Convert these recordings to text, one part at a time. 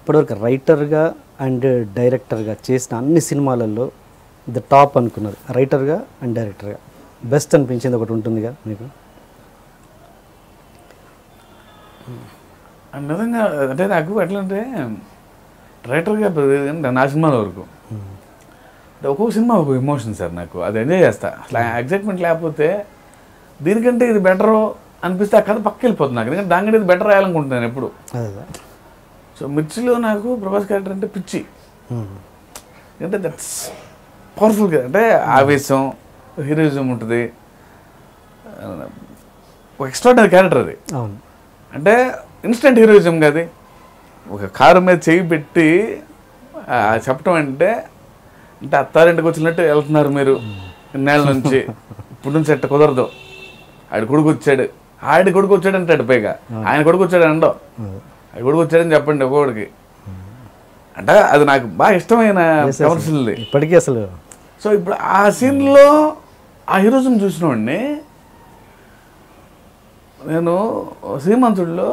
ఇప్పటివరకు రైటర్గా అండ్ డైరెక్టర్గా చేసిన అన్ని సినిమాలలో ద టాప్ అనుకున్నారు, రైటర్గా అండ్ డైరెక్టర్గా బెస్ట్ అనిపించింది ఒకటి ఉంటుందిగా మీకు? నిజంగా అంటే నాకు ఎట్లా అంటే రైటర్గా నా సినిమాల వరకు అంటే ఒక్కొక్క సినిమా ఒక ఎమోషన్ సార్, నాకు అది ఎంజాయ్ చేస్తా. అసలు ఎగ్జైట్మెంట్ లేకపోతే దీనికంటే ఇది బెటరు అనిపిస్తే ఆ కథ పక్క వెళ్ళిపోతుంది నాకు, ఎందుకంటే దానికంటే ఇది బెటర్ రాయాలనుకుంటున్నాను ఎప్పుడు. సో మిర్చిలో నాకు ప్రభాస్ క్యారెక్టర్ అంటే పిచ్చి, అంటే దట్స్ పవర్ఫుల్గా, అంటే ఆవేశం హీరోయిజం ఉంటుంది, ఒక ఎక్స్ట్రాడినరీ క్యారెక్టర్ అది. అంటే ఇన్స్టెంట్ హీరోయిజం కాదు, ఒక కారు మీద చేయి పెట్టి చెప్పడం అంటే అత్తారింటికి వచ్చినట్టు వెళ్తున్నారు మీరు ఇన్నేళ్ళ నుంచి, ఇప్పుడు నుంచి ఎట్ట కుదరదు, ఆడి కొడుకు వచ్చాడు అంటాడు, పైగా ఆయన కొడుకు వచ్చాడు అండో, ఆడి కొడుకు వచ్చాడని చెప్పండి ఒక్కొక్కడికి, అంటే అది నాకు బాగా ఇష్టమైన కమర్షియల్ ఇప్పటికీ అసలు. సో ఇప్పుడు ఆ సీన్లో ఆ హీరోయిజం చూసినోడిని నేను శ్రీమంతుడిలో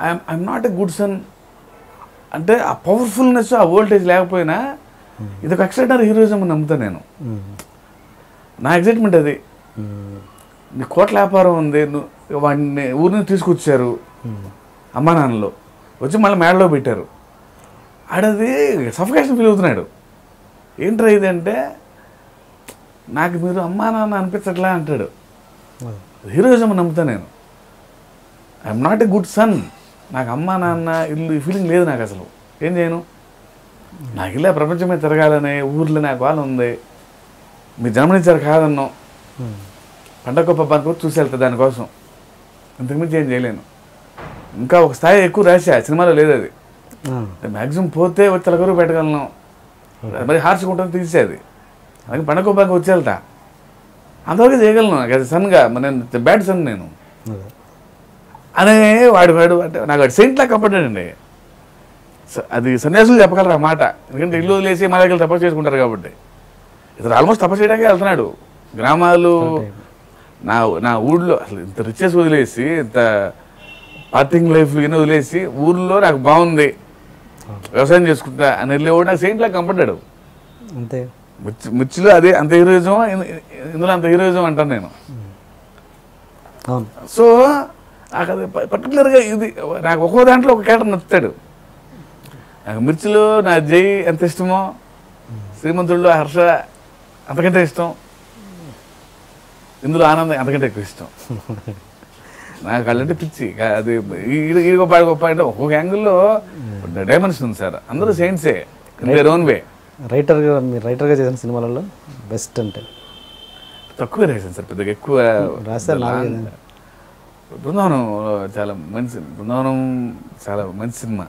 I'm not a good son అంటే ఆ పవర్ఫుల్నెస్ ఆ వోల్టేజ్ లేకపోయినా ఇది ఒక ఎక్స్ట్రాడినరీ హీరోయిజం అని నమ్ముతాను నేను. నా ఎగ్జైట్మెంట్ అది, నీ కోట్ల వ్యాపారం ఉంది, వాడిని ఊరి నుంచి తీసుకొచ్చారు అమ్మా నాన్నలో, వచ్చి మళ్ళీ మేడలో పెట్టారు, ఆడది సఫికేషన్ ఫీల్ అవుతున్నాడు, ఏంట్రా ఇది అంటే నాకు మీరు అమ్మా నాన్న అనిపించట్లా అంటాడు. హీరోయిజం అని నమ్ముతాను నేను. I'm not a good son, నాకు అమ్మా నాన్న ఇల్లు ఈ ఫీలింగ్ లేదు నాకు అసలు. ఏం చేయను, నాకు ఇలా ప్రపంచమే తిరగాలని ఊర్లో నాకు వాళ్ళు ఉంది, మీరు జన్మనిచ్చారు కాదన్నాం, పండగ పబ్బానికి కూడా చూసి వెళ్తా దానికోసం, ఇంతకుమించి ఏం చేయలేను. ఇంకా ఒక స్థాయి ఎక్కువ రాసా సినిమాలో లేదు అది, మ్యాక్సిమం పోతే వచ్చి తలకరు పెట్టగలను, మరి హార్ష్గా ఉంటుంది తీసేది, అలాగే పండగ పబ్బానికి వచ్చి వెళ్తా, అంతవరకు చేయగలను. నాకు అది సన్గా నేను బ్యాడ్ సన్ నేను అనే వాడు అంటే నాకు వాడు సెయింట్లా కప్పడాడండి. అది సన్యాసులు చెప్పగలరు ఆ మాట, ఎందుకంటే ఇల్లు వదిలేసి మా దగ్గర తపస్సు చేసుకుంటారు కాబట్టి. ఇతను ఆల్మోస్ట్ తపస్సు చేయడానికి వెళ్తున్నాడు, గ్రామాలు నా ఊళ్ళో అసలు ఇంత రిచెస్ వదిలేసి, ఇంత పార్టింగ్ లైఫ్ ఇవన్నీ వదిలేసి ఊళ్ళో నాకు బాగుంది వ్యవసాయం చేసుకుంటా అని వెళ్ళేవాడు నాకు సెయింట్లా కంపడ్డాడు. అంతే మిర్చిలో అదే అంత హీరోయిజం, ఇందులో అంత హీరోయిజం అంటాను నేను. సో నాకు అది పర్టికులర్గా ఇది నాకు ఒక్కో దాంట్లో ఒక క్యారెక్టర్ నచ్చుతాడు. నాకు మిర్చిలో నా జై ఎంత ఇష్టమో, శ్రీమంతుడిలో హర్ష అంతకంటే ఇష్టం, ఇందులో ఆనందం అంతకంటే ఎక్కువ ఇష్టం. నాకు వాళ్ళంటే పిచ్చి. అది ఈ గొప్ప గొప్ప అంటే ఒక్కొక్క యాంగిల్లో డైమెన్షన్ ఉంది సార్. అందరూ సెయింట్సే ఇన్ దేర్ ఓన్ వే. మీరు రైటర్గా చేసిన సినిమాలలో బెస్ట్ అంటే? తక్కువ రాశాను సార్, పెద్దగా ఎక్కువ రాశారు. బృందావనం చాలా మంచి సినిమా.